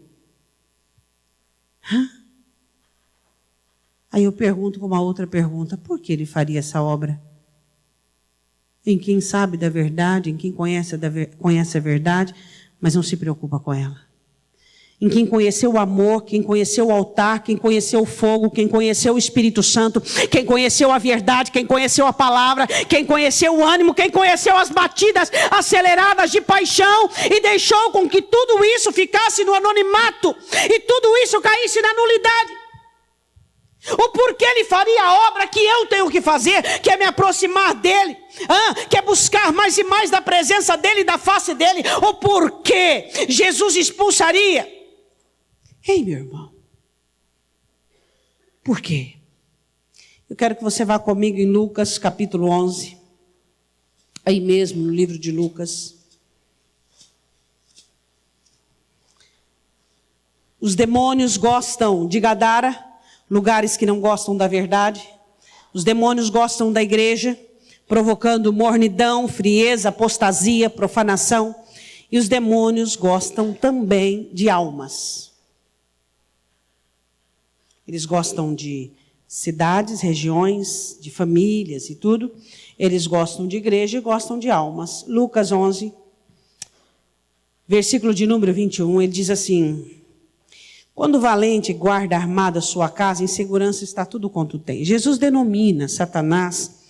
Aí eu pergunto com uma outra pergunta: por que ele faria essa obra? Em quem sabe da verdade, em quem conhece a verdade, mas não se preocupa com ela. Em quem conheceu o amor, quem conheceu o altar, quem conheceu o fogo, quem conheceu o Espírito Santo, quem conheceu a verdade, quem conheceu a palavra, quem conheceu o ânimo, quem conheceu as batidas aceleradas de paixão e deixou com que tudo isso ficasse no anonimato e tudo isso caísse na nulidade. O porquê ele faria a obra que eu tenho que fazer, que é me aproximar dele, que é buscar mais e mais da presença dele e da face dele. O porquê Jesus expulsaria? Ei, meu irmão, por quê? Eu quero que você vá comigo em Lucas capítulo 11, aí mesmo no livro de Lucas. Os demônios gostam de Gadara, lugares que não gostam da verdade. Os demônios gostam da igreja, provocando mornidão, frieza, apostasia, profanação. E os demônios gostam também de almas. Eles gostam de cidades, regiões, de famílias e tudo. Eles gostam de igreja e gostam de almas. Lucas 11, versículo de número 21, ele diz assim: quando o valente guarda armado a sua casa, em segurança está tudo quanto tem. Jesus denomina Satanás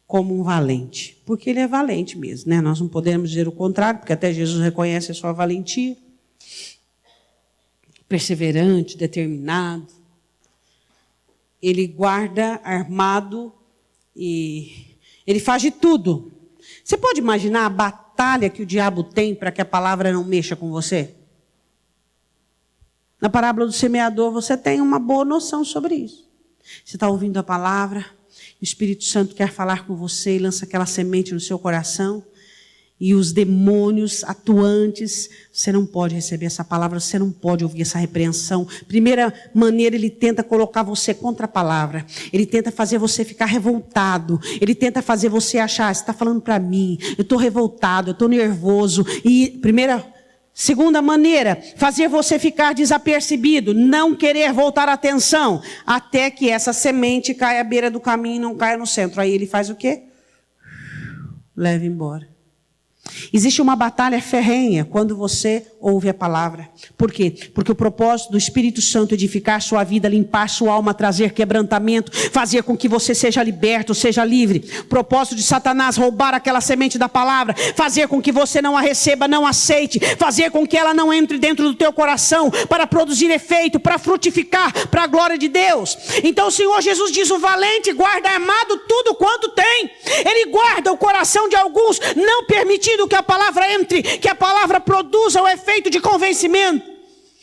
como um valente, porque ele é valente mesmo, né? Nós não podemos dizer o contrário, porque até Jesus reconhece a sua valentia. Perseverante, determinado. Ele guarda armado e ele faz de tudo. Você pode imaginar a batalha que o diabo tem para que a palavra não mexa com você? Na parábola do semeador, você tem uma boa noção sobre isso. Você está ouvindo a palavra, o Espírito Santo quer falar com você e lança aquela semente no seu coração. E os demônios atuantes, você não pode receber essa palavra, você não pode ouvir essa repreensão. Primeira maneira, ele tenta colocar você contra a palavra. Ele tenta fazer você ficar revoltado. Ele tenta fazer você achar: você está falando para mim, eu estou revoltado, eu estou nervoso. E segunda maneira, fazer você ficar desapercebido, não querer voltar a atenção, até que essa semente caia à beira do caminho e não caia no centro. Aí ele faz o quê? Leva embora. Existe uma batalha ferrenha quando você ouve a palavra. Por quê? Porque o propósito do Espírito Santo é edificar sua vida, limpar sua alma, trazer quebrantamento, fazer com que você seja liberto, seja livre. O propósito de Satanás, roubar aquela semente da palavra, fazer com que você não a receba, não aceite, fazer com que ela não entre dentro do teu coração, para produzir efeito, para frutificar, para a glória de Deus. Então o Senhor Jesus diz: o valente guarda armado tudo quanto tem. Ele guarda o coração de alguns, não permitindo que a palavra entre, que a palavra produza o efeito de convencimento.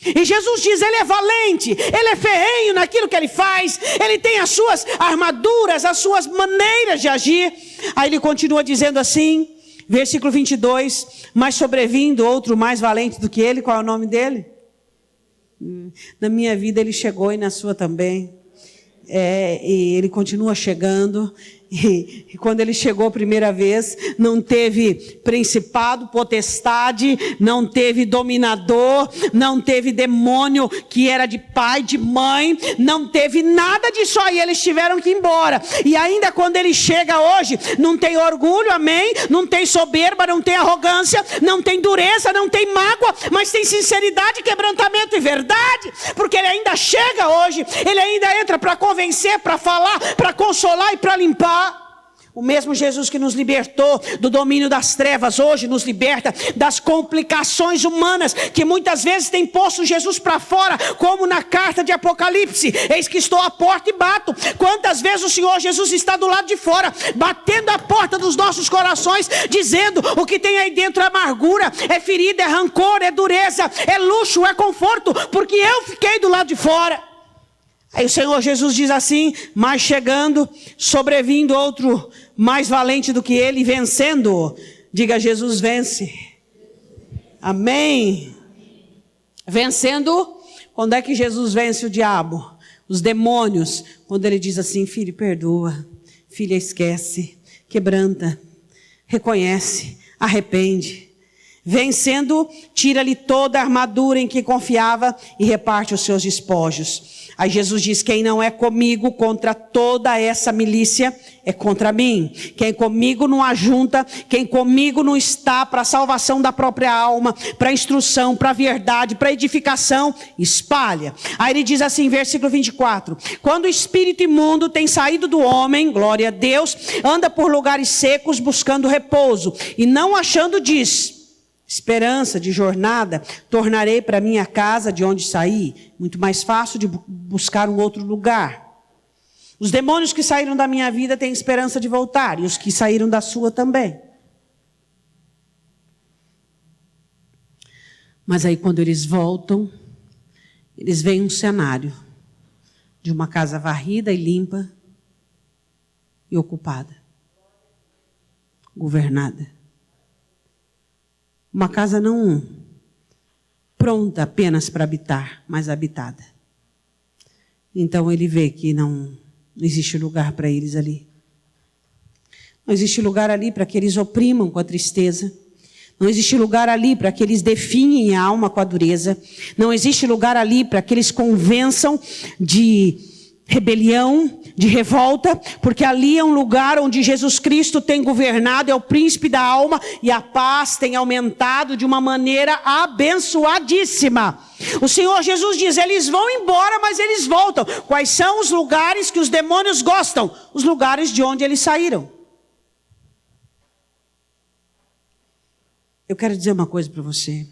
E Jesus diz: ele é valente, ele é ferrenho naquilo que ele faz, ele tem as suas armaduras, as suas maneiras de agir. Aí ele continua dizendo assim, versículo 22, mas sobrevindo outro mais valente do que ele. Qual é o nome dele? Na minha vida ele chegou e na sua também. E ele continua chegando. E quando ele chegou a primeira vez, não teve principado, potestade, não teve dominador, não teve demônio que era de pai, de mãe, não teve nada disso aí, eles tiveram que ir embora. E ainda quando ele chega hoje, não tem orgulho, amém? Não tem soberba, não tem arrogância, não tem dureza, não tem mágoa, mas tem sinceridade, quebrantamento e verdade, porque ele ainda chega hoje, ele ainda entra para convencer, para falar, para consolar e para limpar. O mesmo Jesus que nos libertou do domínio das trevas, hoje nos liberta das complicações humanas que muitas vezes tem posto Jesus para fora, como na carta de Apocalipse. Eis que estou à porta e bato. Quantas vezes o Senhor Jesus está do lado de fora, batendo a porta dos nossos corações, dizendo: o que tem aí dentro é amargura, é ferida, é rancor, é dureza, é luxo, é conforto, porque eu fiquei do lado de fora. Aí o Senhor Jesus diz assim: mas chegando, sobrevindo outro mais valente do que ele, vencendo. Diga: Jesus vence. Amém. Vencendo. Quando é que Jesus vence o diabo? Os demônios. Quando ele diz assim: filho, perdoa. Filha, esquece. Quebranta. Reconhece. Arrepende. Vencendo, tira-lhe toda a armadura em que confiava e reparte os seus despojos. Aí Jesus diz: quem não é comigo contra toda essa milícia, é contra mim. Quem comigo não ajunta, quem comigo não está para a salvação da própria alma, para a instrução, para a verdade, para a edificação, espalha. Aí ele diz assim, versículo 24: quando o espírito imundo tem saído do homem, glória a Deus, anda por lugares secos buscando repouso, e não achando, diz: esperança de jornada, tornarei para minha casa de onde saí. Muito mais fácil de buscar um outro lugar. Os demônios que saíram da minha vida têm esperança de voltar, e os que saíram da sua também. Mas aí quando eles voltam, eles veem um cenário de uma casa varrida e limpa e ocupada, governada. Uma casa não pronta apenas para habitar, mas habitada. Então ele vê que não existe lugar para eles ali. Não existe lugar ali para que eles oprimam com a tristeza. Não existe lugar ali para que eles definhem a alma com a dureza. Não existe lugar ali para que eles convençam de rebelião, de revolta, porque ali é um lugar onde Jesus Cristo tem governado, é o príncipe da alma, e a paz tem aumentado de uma maneira abençoadíssima. O Senhor Jesus diz: eles vão embora, mas eles voltam. Quais são os lugares que os demônios gostam? Os lugares de onde eles saíram. Eu quero dizer uma coisa para você.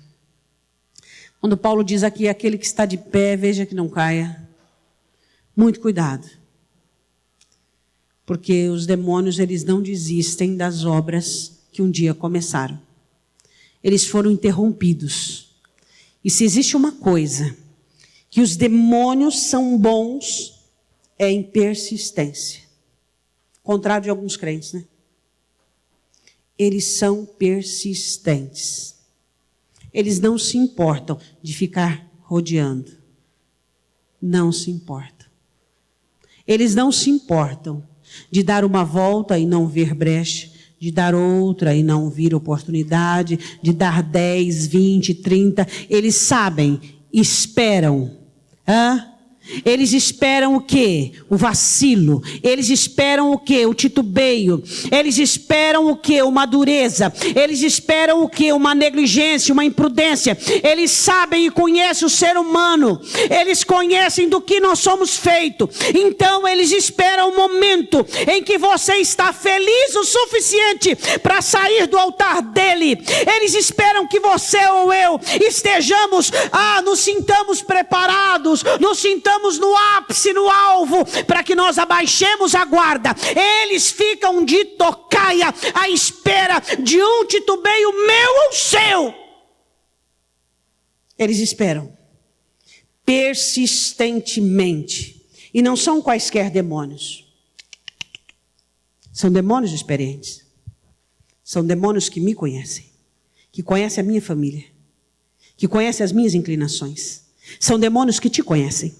Quando Paulo diz aqui: aquele que está de pé, veja que não caia. Muito cuidado, porque os demônios, eles não desistem das obras que um dia começaram. Eles foram interrompidos. E se existe uma coisa que os demônios são bons, é em persistência. Contrário de alguns crentes, né? Eles são persistentes. Eles não se importam de ficar rodeando. Não se importam. Eles não se importam de dar uma volta e não ver brecha, de dar outra e não vir oportunidade, de dar 10, 20, 30. Eles sabem, esperam. Eles esperam o quê? O vacilo. Eles esperam o quê? O titubeio. Eles esperam o quê? Uma dureza. Eles esperam o quê? Uma negligência, uma imprudência. Eles sabem e conhecem o ser humano. Eles conhecem do que nós somos feitos. Então eles esperam o momento em que você está feliz o suficiente para sair do altar dele. Eles esperam que você ou eu estejamos, nos sintamos preparados, nos sintamos no ápice, no alvo, para que nós abaixemos a guarda. Eles ficam de tocaia à espera de um titubeio meu ou seu. Eles esperam persistentemente. E não são quaisquer demônios. São demônios experientes. São demônios que me conhecem, que conhecem a minha família, que conhecem as minhas inclinações. São demônios que te conhecem,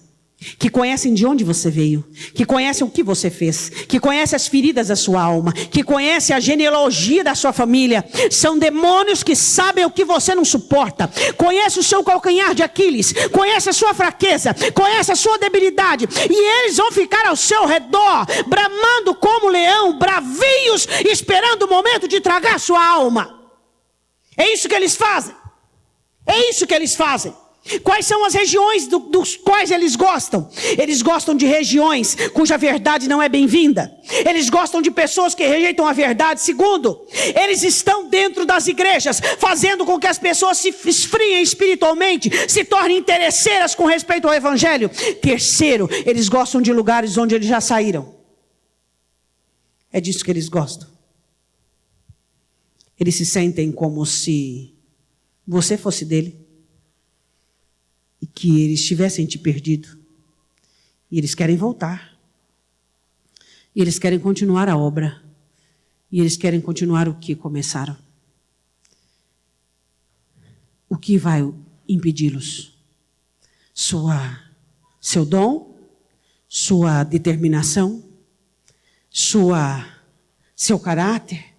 que conhecem de onde você veio, que conhecem o que você fez, que conhecem as feridas da sua alma, que conhecem a genealogia da sua família. São demônios que sabem o que você não suporta, conhecem o seu calcanhar de Aquiles, conhecem a sua fraqueza, conhecem a sua debilidade, e eles vão ficar ao seu redor, bramando como leão, bravios, esperando o momento de tragar sua alma. É isso que eles fazem. É isso que eles fazem. Quais são as regiões dos quais eles gostam? Eles gostam de regiões cuja verdade não é bem-vinda. Eles gostam de pessoas que rejeitam a verdade. Segundo, eles estão dentro das igrejas, fazendo com que as pessoas se esfriem espiritualmente, se tornem interesseiras com respeito ao evangelho. Terceiro, eles gostam de lugares onde eles já saíram. É disso que eles gostam. Eles se sentem como se você fosse dele. E que eles tivessem te perdido. E eles querem voltar. E eles querem continuar a obra. E eles querem continuar o que começaram. O que vai impedi-los? Seu dom? Sua determinação? Seu caráter?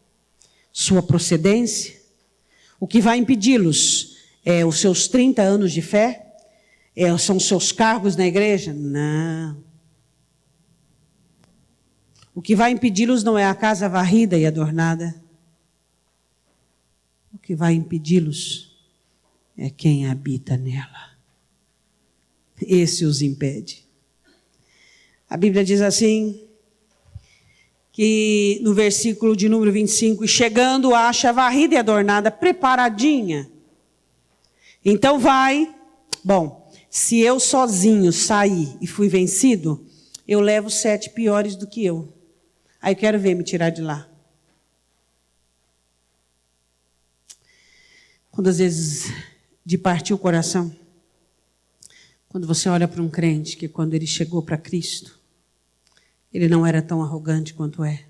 Sua procedência? O que vai impedi-los é os seus 30 anos de fé? São seus cargos na igreja? Não. O que vai impedi-los não é a casa varrida e adornada. O que vai impedi-los é quem habita nela. Esse os impede. A Bíblia diz assim, que no versículo de número 25, chegando acha varrida e adornada, preparadinha. Então vai, se eu sozinho saí e fui vencido, eu levo 7 piores do que eu. Aí eu quero ver me tirar de lá. Quando às vezes de partir o coração, quando você olha para um crente que quando ele chegou para Cristo, ele não era tão arrogante quanto é,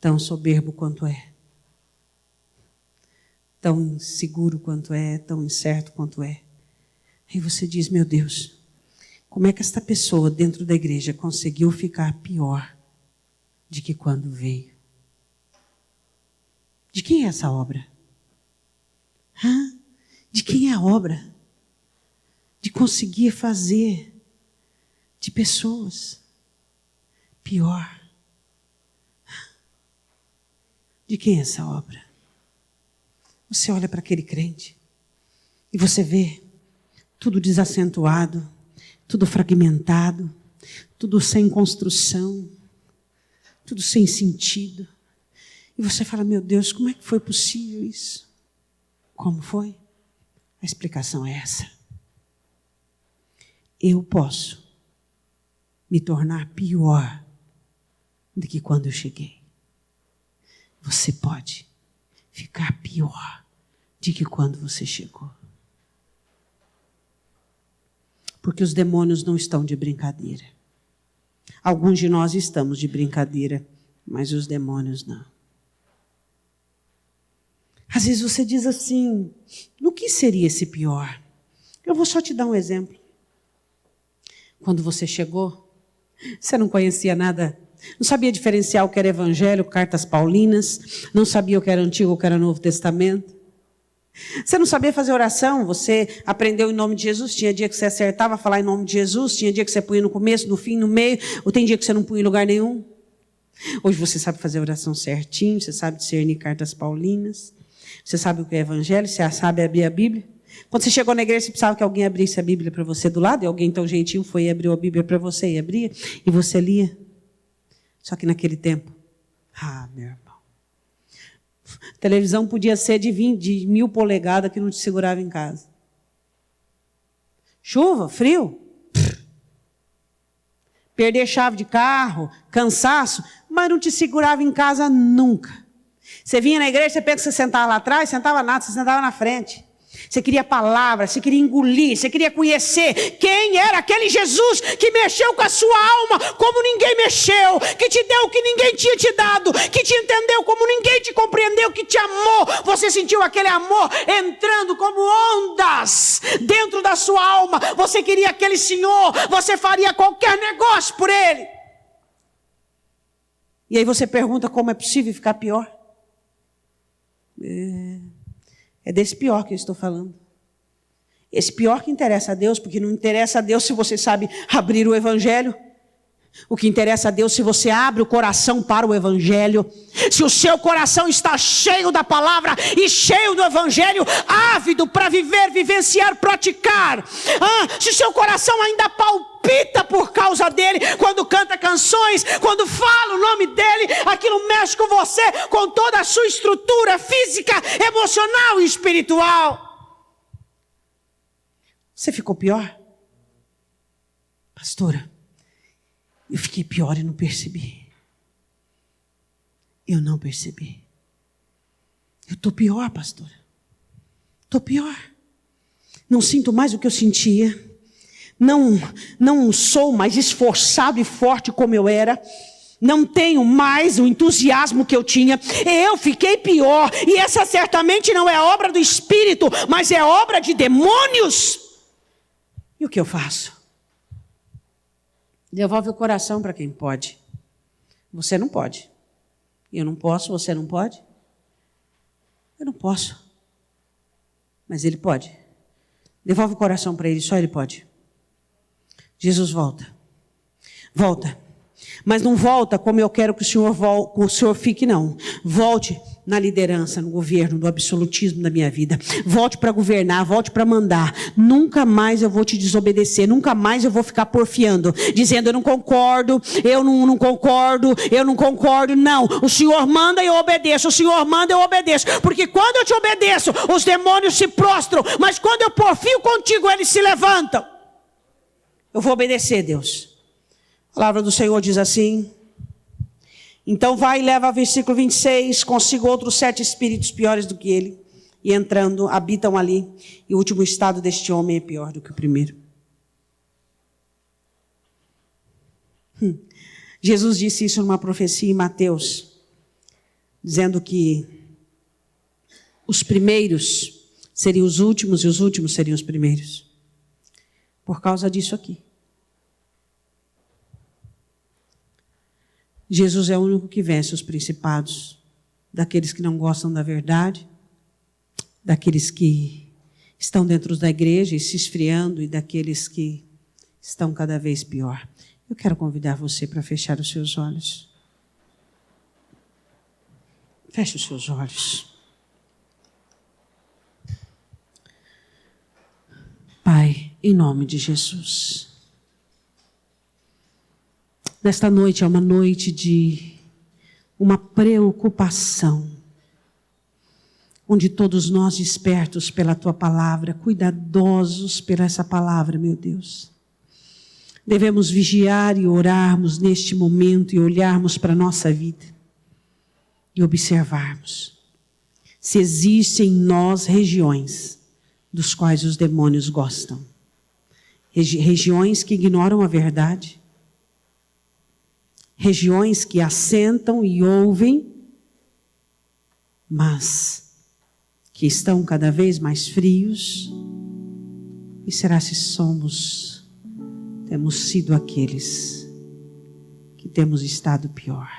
tão soberbo quanto é, tão inseguro quanto é, tão incerto quanto é. Aí você diz, meu Deus, como é que esta pessoa dentro da igreja conseguiu ficar pior de que quando veio? De quem é essa obra? De quem é a obra? De conseguir fazer de pessoas pior. De quem é essa obra? Você olha para aquele crente e você vê tudo desacentuado, tudo fragmentado, tudo sem construção, tudo sem sentido. E você fala, meu Deus, como é que foi possível isso? Como foi? A explicação é essa. Eu posso me tornar pior do que quando eu cheguei. Você pode ficar pior do que quando você chegou. Porque os demônios não estão de brincadeira. Alguns de nós estamos de brincadeira, mas os demônios não. Às vezes você diz assim, no que seria esse pior? Eu vou só te dar um exemplo. Quando você chegou, você não conhecia nada, não sabia diferenciar o que era evangelho, cartas paulinas, não sabia o que era Antigo, o que era Novo Testamento. Você não sabia fazer oração, você aprendeu em nome de Jesus, tinha dia que você acertava a falar em nome de Jesus, tinha dia que você punha no começo, no fim, no meio, ou tem dia que você não punha em lugar nenhum. Hoje você sabe fazer oração certinho, você sabe discernir cartas paulinas, você sabe o que é evangelho, você sabe abrir a Bíblia. Quando você chegou na igreja, você precisava que alguém abrisse a Bíblia para você do lado, e alguém tão gentil foi e abriu a Bíblia para você, e abria, e você lia. Só que naquele tempo, meu irmão, a televisão podia ser de 1000 polegadas que não te segurava em casa. Chuva, frio, perder chave de carro, cansaço, mas não te segurava em casa nunca. Você vinha na igreja, você pensa que você sentava lá atrás, sentava nada, você sentava na frente. Você queria palavra, você queria engolir, você queria conhecer quem era aquele Jesus que mexeu com a sua alma como ninguém mexeu, que te deu o que ninguém tinha te dado, que te entendeu como ninguém te compreendeu, que te amou. Você sentiu aquele amor entrando como ondas dentro da sua alma. Você queria aquele Senhor, você faria qualquer negócio por Ele. E aí você pergunta como é possível ficar pior? É desse pior que eu estou falando. Esse pior que interessa a Deus, porque não interessa a Deus se você sabe abrir o Evangelho. O que interessa a Deus, se você abre o coração para o Evangelho, se o seu coração está cheio da palavra e cheio do Evangelho, ávido para viver, vivenciar, praticar. Se o seu coração ainda palpita por causa dele, quando canta canções, quando fala o nome dele, aquilo mexe com você, com toda a sua estrutura física, emocional e espiritual. Você ficou pior? Pastora, eu fiquei pior e não percebi. Eu não percebi. Eu estou pior, pastora. Estou pior. Não sinto mais o que eu sentia. Não sou mais esforçado e forte como eu era. Não tenho mais o entusiasmo que eu tinha. Eu fiquei pior. E essa certamente não é obra do Espírito, mas é obra de demônios. E o que eu faço? Devolve o coração para quem pode. Você não pode. Eu não posso, você não pode? Eu não posso. Mas ele pode. Devolve o coração para ele, só ele pode. Jesus volta. Volta. Mas não volta como eu quero que o Senhor fique, não. Volte na liderança, no governo, no absolutismo da minha vida. Volte para governar, volte para mandar. Nunca mais eu vou te desobedecer. Nunca mais eu vou ficar porfiando, dizendo eu não concordo, eu não concordo, eu não concordo. Não, o Senhor manda e eu obedeço. O Senhor manda e eu obedeço. Porque quando eu te obedeço, os demônios se prostram. Mas quando eu porfio contigo, eles se levantam. Eu vou obedecer, Deus. A palavra do Senhor diz assim: então vai e leva, versículo 26, consigo outros 7 espíritos piores do que ele, e entrando, habitam ali, e o último estado deste homem é pior do que o primeiro. Jesus disse isso numa profecia em Mateus, dizendo que os primeiros seriam os últimos e os últimos seriam os primeiros. Por causa disso aqui. Jesus é o único que vence os principados, daqueles que não gostam da verdade, daqueles que estão dentro da igreja e se esfriando e daqueles que estão cada vez pior. Eu quero convidar você para fechar os seus olhos. Feche os seus olhos. Pai, em nome de Jesus. Nesta noite é uma noite de uma preocupação, onde todos nós despertos pela Tua palavra, cuidadosos pela essa palavra, meu Deus, devemos vigiar e orarmos neste momento e olharmos para a nossa vida e observarmos se existem em nós regiões dos quais os demônios gostam, regiões que ignoram a verdade, regiões que assentam e ouvem, mas que estão cada vez mais frios. E será se temos sido aqueles que temos estado pior?